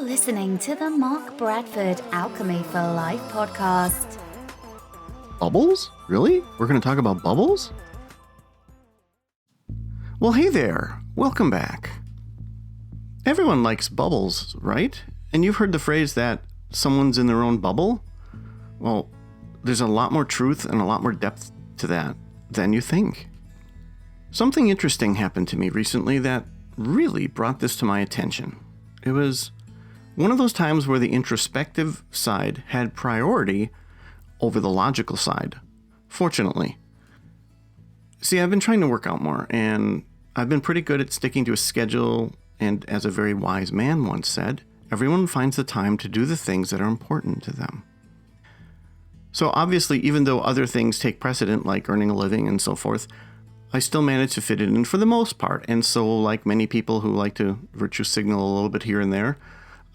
listening to the Mark Bradford Alchemy for Life podcast. Bubbles? Really? We're going to talk about bubbles? Well, hey there. Welcome back. Everyone likes bubbles, right? And you've heard the phrase that someone's in their own bubble? Well, there's a lot more truth and a lot more depth to that than you think. Something interesting happened to me recently that really brought this to my attention. It was one of those times where the introspective side had priority over the logical side, fortunately. See, I've been trying to work out more, and I've been pretty good at sticking to a schedule, and as a very wise man once said, everyone finds the time to do the things that are important to them. So obviously, even though other things take precedent, like earning a living and so forth, I still manage to fit it in for the most part. And so, like many people who like to virtue signal a little bit here and there,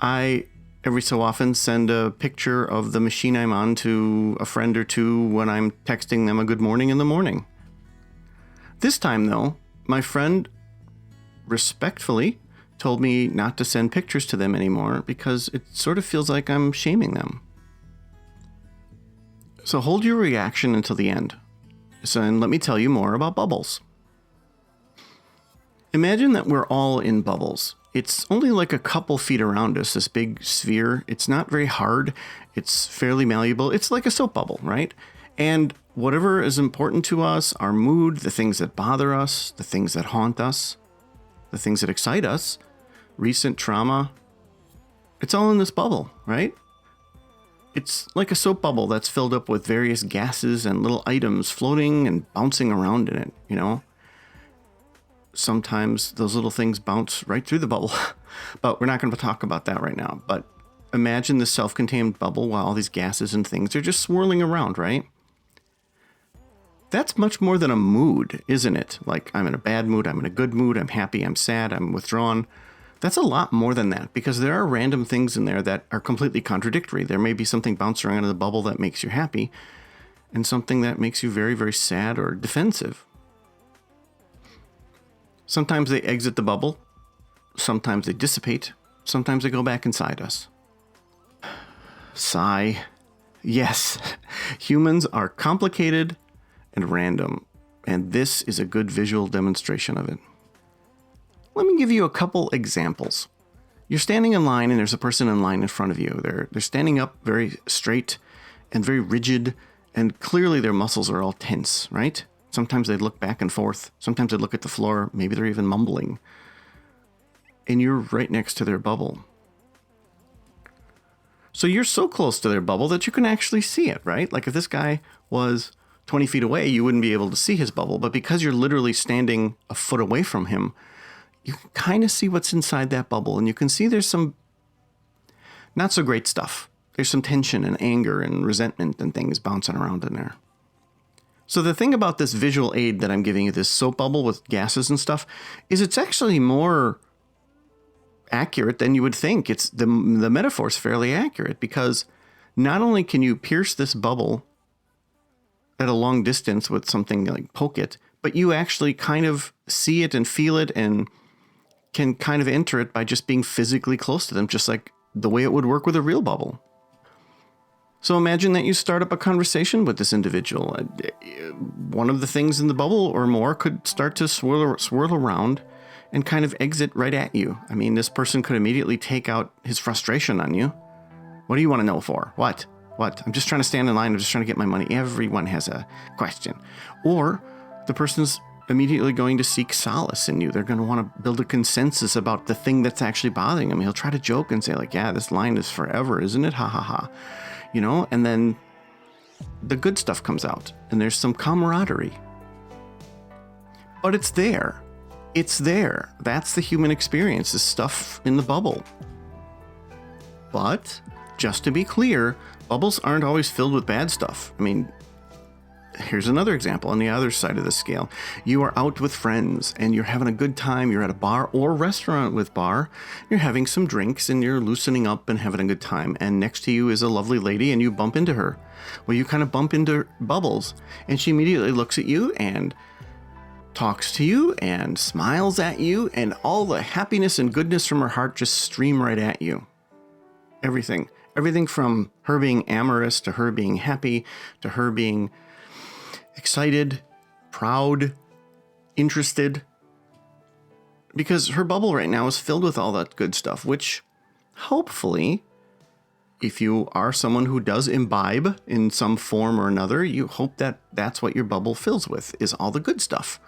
I every so often send a picture of the machine I'm on to a friend or two when I'm texting them a good morning in the morning. This time, though, my friend respectfully told me not to send pictures to them anymore because it sort of feels like I'm shaming them. So hold your reaction until the end. And let me tell you more about bubbles. Imagine that we're all in bubbles. It's only like a couple feet around us, this big sphere. It's not very hard. It's fairly malleable. It's like a soap bubble, right? And whatever is important to us, our mood, the things that bother us, the things that haunt us, the things that excite us, recent trauma, it's all in this bubble, right? It's like a soap bubble that's filled up with various gases and little items floating and bouncing around in it, you know? Sometimes those little things bounce right through the bubble, but we're not going to talk about that right now. But imagine this self-contained bubble while all these gases and things are just swirling around, right? That's much more than a mood, isn't it? Like, I'm in a bad mood, I'm in a good mood, I'm happy, I'm sad, I'm withdrawn. That's a lot more than that, because there are random things in there that are completely contradictory. There may be something bouncing around in the bubble that makes you happy, and something that makes you very, very sad or defensive. Sometimes they exit the bubble, sometimes they dissipate, sometimes they go back inside us. Sigh. Yes, humans are complicated and random, and this is a good visual demonstration of it. Let me give you a couple examples. You're standing in line and there's a person in line in front of you. They're standing up very straight and very rigid, and clearly their muscles are all tense, right? Sometimes they look back and forth. Sometimes they look at the floor. Maybe they're even mumbling. And you're right next to their bubble. So you're so close to their bubble that you can actually see it, right? Like if this guy was 20 feet away, you wouldn't be able to see his bubble. But because you're literally standing a foot away from him, you can kind of see what's inside that bubble. And you can see there's some not so great stuff. There's some tension and anger and resentment and things bouncing around in there. So the thing about this visual aid that I'm giving you, this soap bubble with gases and stuff, is it's actually more accurate than you would think. It's the metaphor's fairly accurate, because not only can you pierce this bubble at a long distance with something like poke it, but you actually kind of see it and feel it and can kind of enter it by just being physically close to them, just like the way it would work with a real bubble. So imagine that you start up a conversation with this individual. One of the things in the bubble or more could start to swirl around and kind of exit right at you. I mean, this person could immediately take out his frustration on you. What do you want to know for? What? I'm just trying to stand in line. I'm just trying to get my money. Everyone has a question. Or the person's immediately going to seek solace in you. They're going to want to build a consensus about the thing that's actually bothering them. He'll try to joke and say like, yeah, this line is forever, isn't it? Ha ha ha. You know, and then the good stuff comes out and there's some camaraderie. But it's there. It's there. That's the human experience, this stuff in the bubble. But just to be clear, bubbles aren't always filled with bad stuff. I mean, here's another example on the other side of the scale. You are out with friends and you're having a good time. You're at a bar or restaurant with bar. You're having some drinks and you're loosening up and having a good time. And next to you is a lovely lady and you bump into her. Well, you kind of bump into bubbles and she immediately looks at you and talks to you and smiles at you, and all the happiness and goodness from her heart just stream right at you. Everything. Everything from her being amorous to her being happy to her being excited, proud, interested. Because her bubble right now is filled with all that good stuff, which hopefully, if you are someone who does imbibe in some form or another, you hope that that's what your bubble fills with, is all the good stuff.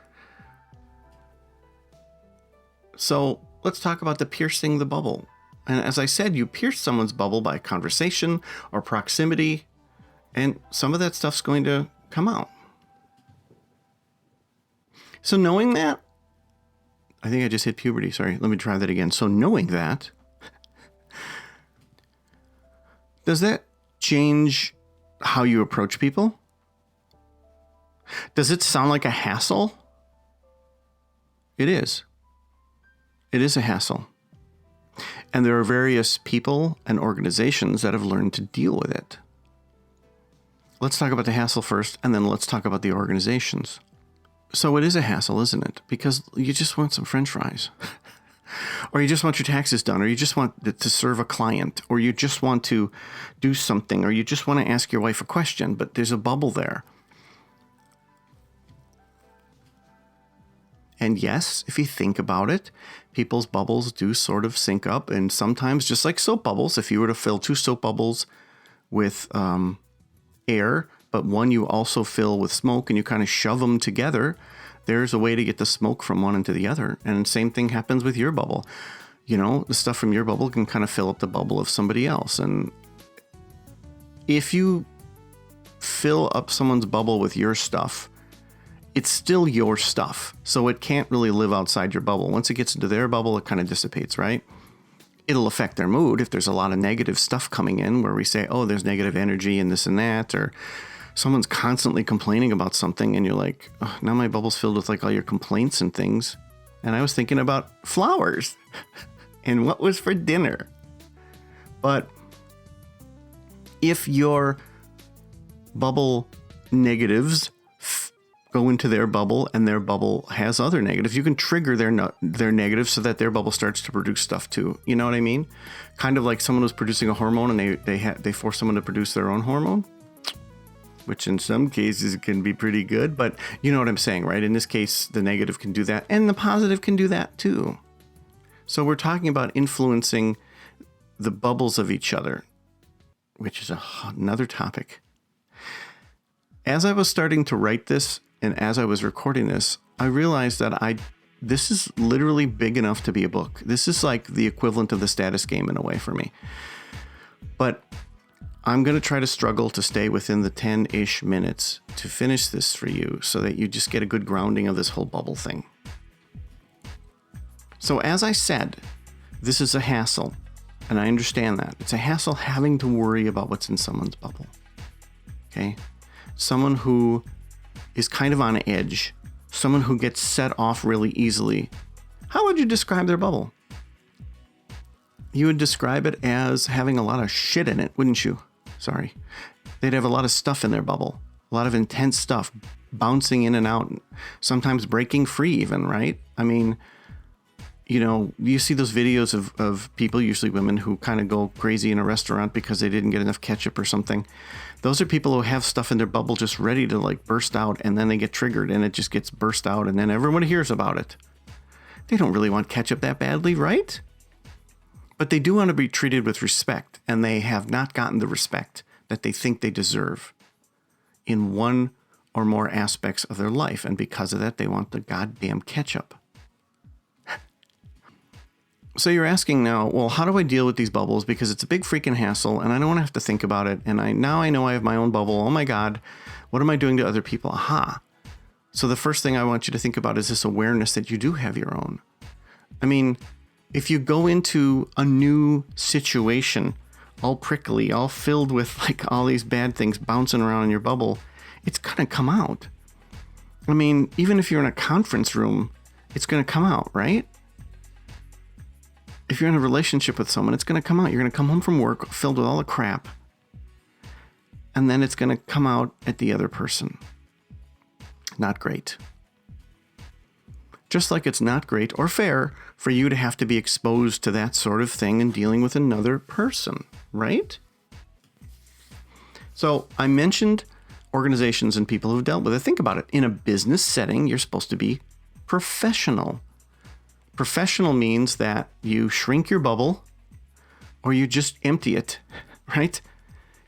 So let's talk about the piercing the bubble. And as I said, you pierce someone's bubble by conversation or proximity, and some of that stuff's going to come out. So knowing that, I think I just hit puberty. Sorry, let me try that again. So knowing that, does that change how you approach people? Does it sound like a hassle? It is. It is a hassle. And there are various people and organizations that have learned to deal with it. Let's talk about the hassle first, and then let's talk about the organizations. So it is a hassle, isn't it? Because you just want some French fries. Or you just want your taxes done, or you just want to serve a client, or you just want to do something, or you just want to ask your wife a question, but there's a bubble there. And yes, if you think about it, people's bubbles do sort of sync up, and sometimes, just like soap bubbles, if you were to fill 2 soap bubbles with air, but one you also fill with smoke and you kind of shove them together, there's a way to get the smoke from one into the other. And same thing happens with your bubble. You know, the stuff from your bubble can kind of fill up the bubble of somebody else. And if you fill up someone's bubble with your stuff, it's still your stuff. So it can't really live outside your bubble. Once it gets into their bubble, it kind of dissipates, right? It'll affect their mood if there's a lot of negative stuff coming in where we say, oh, there's negative energy and this and that, or someone's constantly complaining about something and you're like, oh, now my bubble's filled with like all your complaints and things. And I was thinking about flowers and what was for dinner. But if your bubble negatives go into their bubble and their bubble has other negatives, you can trigger their negatives so that their bubble starts to produce stuff too. You know what I mean? Kind of like someone was producing a hormone and they force someone to produce their own hormone, which in some cases can be pretty good, but you know what I'm saying, right? In this case, the negative can do that and the positive can do that too. So we're talking about influencing the bubbles of each other, which is another topic. As I was starting to write this, and as I was recording this, I realized that this is literally big enough to be a book. This is like the equivalent of the status game in a way for me. But I'm going to try to struggle to stay within the 10-ish minutes to finish this for you so that you just get a good grounding of this whole bubble thing. So as I said, this is a hassle, and I understand that. It's a hassle having to worry about what's in someone's bubble. Okay? Someone who is kind of on edge, someone who gets set off really easily. How would you describe their bubble? You would describe it as having a lot of shit in it, wouldn't you? Sorry. They'd have a lot of stuff in their bubble, a lot of intense stuff bouncing in and out, sometimes breaking free even, right? I mean, you know, you see those videos of people, usually women, who kind of go crazy in a restaurant because they didn't get enough ketchup or something. Those are people who have stuff in their bubble just ready to like burst out, and then they get triggered and it just gets burst out and then everyone hears about it. They don't really want ketchup that badly, right? But they do want to be treated with respect, and they have not gotten the respect that they think they deserve in one or more aspects of their life. And because of that, they want the goddamn ketchup. So you're asking now, well, how do I deal with these bubbles? Because it's a big freaking hassle and I don't want to have to think about it. And now I know I have my own bubble. Oh my God, what am I doing to other people? Aha. So the first thing I want you to think about is this awareness that you do have your own. I mean, if you go into a new situation, all prickly, all filled with like all these bad things bouncing around in your bubble, it's going to come out. I mean, even if you're in a conference room, it's going to come out, right? If you're in a relationship with someone, it's going to come out. You're going to come home from work filled with all the crap, and then it's going to come out at the other person. Not great. Just like it's not great or fair for you to have to be exposed to that sort of thing and dealing with another person, right? So I mentioned organizations and people who've dealt with it. Think about it. In a business setting, you're supposed to be professional. Professional means that you shrink your bubble or you just empty it, right?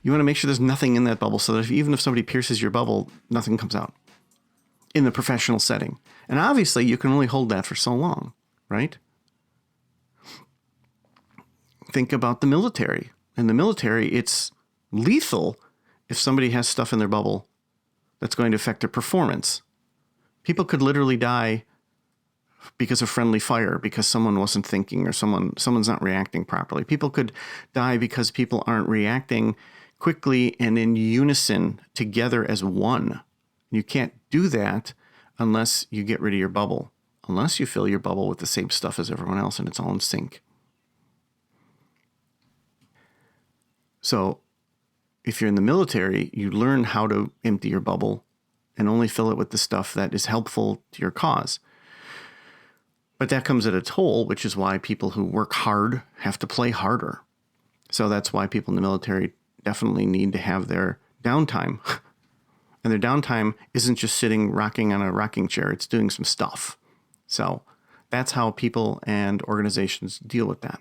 You want to make sure there's nothing in that bubble so that even if somebody pierces your bubble, nothing comes out in the professional setting. And obviously, you can only hold that for so long, right? Think about the military. In the military, it's lethal if somebody has stuff in their bubble that's going to affect their performance. People could literally die because of friendly fire, because someone wasn't thinking or someone's not reacting properly. People could die because people aren't reacting quickly and in unison together as one. You can't do that unless you get rid of your bubble, unless you fill your bubble with the same stuff as everyone else and it's all in sync. So if you're in the military, you learn how to empty your bubble and only fill it with the stuff that is helpful to your cause. But that comes at a toll, which is why people who work hard have to play harder. So that's why people in the military definitely need to have their downtime. And their downtime isn't just sitting rocking on a rocking chair. It's doing some stuff. So that's how people and organizations deal with that.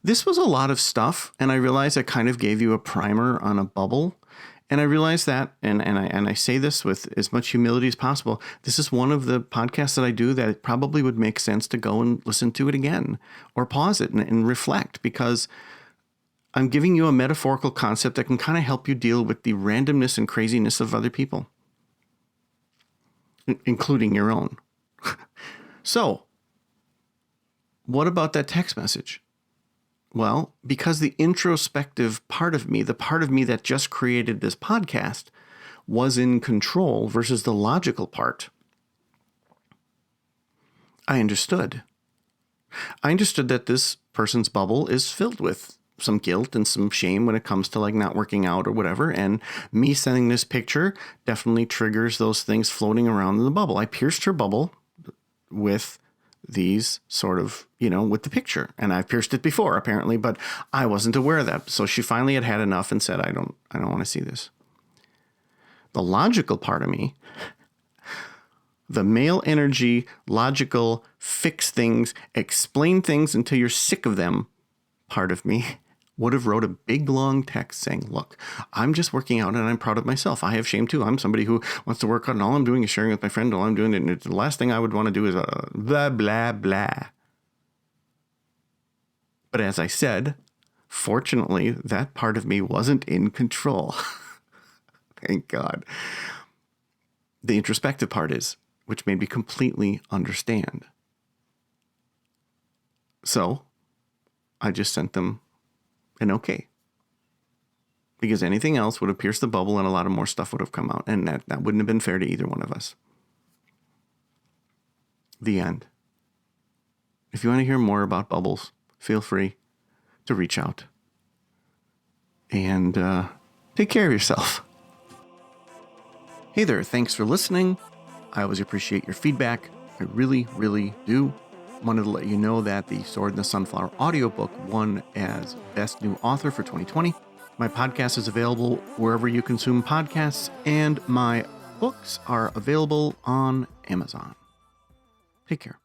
This was a lot of stuff, and I realized I kind of gave you a primer on a bubble. And I realized that, and I say this with as much humility as possible, this is one of the podcasts that I do that it probably would make sense to go and listen to it again or pause it and reflect, because I'm giving you a metaphorical concept that can kind of help you deal with the randomness and craziness of other people, including your own. So, what about that text message? Well, because the introspective part of me, the part of me that just created this podcast, was in control versus the logical part, I understood. I understood that this person's bubble is filled with some guilt and some shame when it comes to like not working out or whatever. And me sending this picture definitely triggers those things floating around in the bubble. I pierced her bubble with these sort of, with the picture. And I've pierced it before, apparently, but I wasn't aware of that. So she finally had enough and said, I don't want to see this. The logical part of me, the male energy, logical, fix things, explain things until you're sick of them part of me would have wrote a big long text saying, look, I'm just working out and I'm proud of myself. I have shame too. I'm somebody who wants to work out and all I'm doing is sharing with my friend. All I'm doing, and the last thing I would want to do is blah, blah, blah. But as I said, fortunately, that part of me wasn't in control. Thank God. The introspective part is, which made me completely understand. So I just sent them an okay. Because anything else would have pierced the bubble and a lot of more stuff would have come out. And that wouldn't have been fair to either one of us. The end. If you want to hear more about bubbles, feel free to reach out. And take care of yourself. Hey there, thanks for listening. I always appreciate your feedback. I really, really do. Wanted to let you know that the Sword and the Sunflower audiobook won as Best New Author for 2020. My podcast is available wherever you consume podcasts, and my books are available on Amazon. Take care.